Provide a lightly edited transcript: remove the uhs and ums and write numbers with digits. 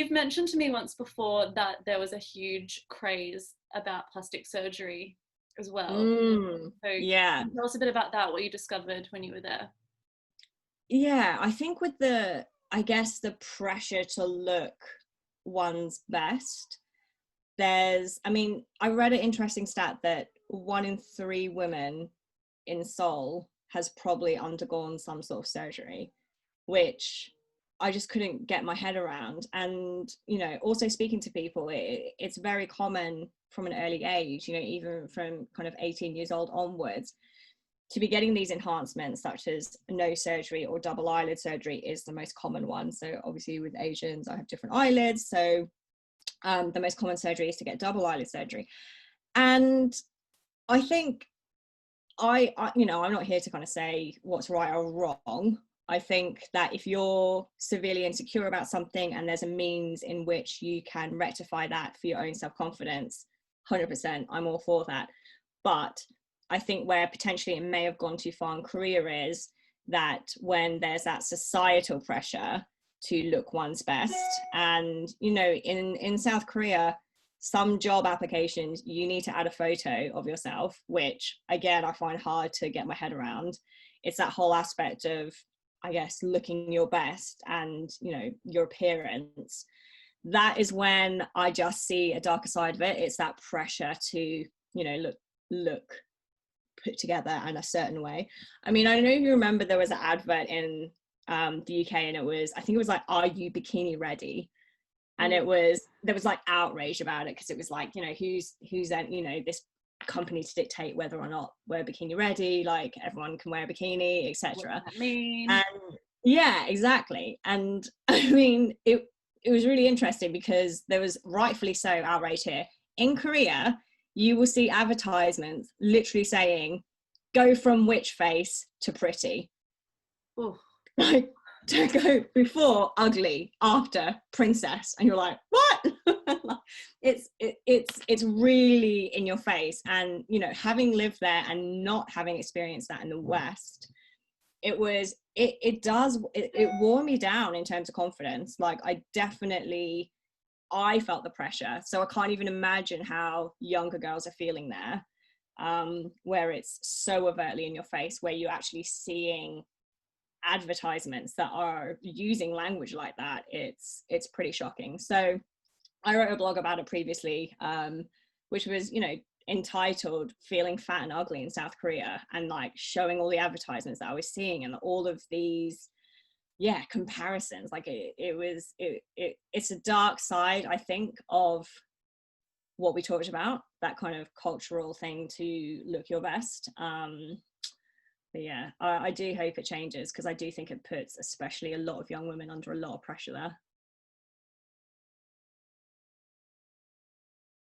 you've mentioned to me once before that there was a huge craze about plastic surgery as well. So Yeah. can you tell us a bit about that, what you discovered when you were there? Yeah, I think with I guess the pressure to look one's best, I mean, I read an interesting stat that 1 in 3 women in Seoul has probably undergone some sort of surgery, which I just couldn't get my head around. And, also speaking to people, it's very common from an early age, even from kind of 18 years old onwards, to be getting these enhancements, such as nose surgery or double eyelid surgery is the most common one. So obviously with Asians, I have different eyelids. So the most common surgery is to get double eyelid surgery. And I think I'm not here to kind of say what's right or wrong. I think that if you're severely insecure about something and there's a means in which you can rectify that for your own self-confidence, 100%, I'm all for that. But I think where potentially it may have gone too far in Korea is that when there's that societal pressure to look one's best, and in South Korea, some job applications you need to add a photo of yourself, which again I find hard to get my head around. It's that whole aspect of, I guess, looking your best and your appearance. That is when I just see a darker side of it. It's that pressure to look put together in a certain way. I mean, I don't know if you remember, there was an advert in the UK, and I think it was like, "Are you bikini ready?" And there was like outrage about it, because it was like, who's this company to dictate whether or not we're bikini ready, like everyone can wear a bikini, etc. What does that mean? And yeah, exactly. And I mean, it was really interesting, because there was rightfully so outrage here. In Korea, you will see advertisements literally saying, "Go from witch face to pretty." Like, to go before ugly, after princess, and you're like, what? It's really in your face. And having lived there and not having experienced that in the West, it wore me down in terms of confidence. Like, I felt the pressure, so I can't even imagine how younger girls are feeling there, where it's so overtly in your face, where you're actually seeing advertisements that are using language like that. It's pretty shocking. So I wrote a blog about it previously, which was entitled "Feeling Fat and Ugly in South Korea," and like showing all the advertisements that I was seeing and all of these comparisons. Like it's a dark side, I think, of what we talked about, that kind of cultural thing to look your best. But yeah, I do hope it changes, because I do think it puts especially a lot of young women under a lot of pressure there.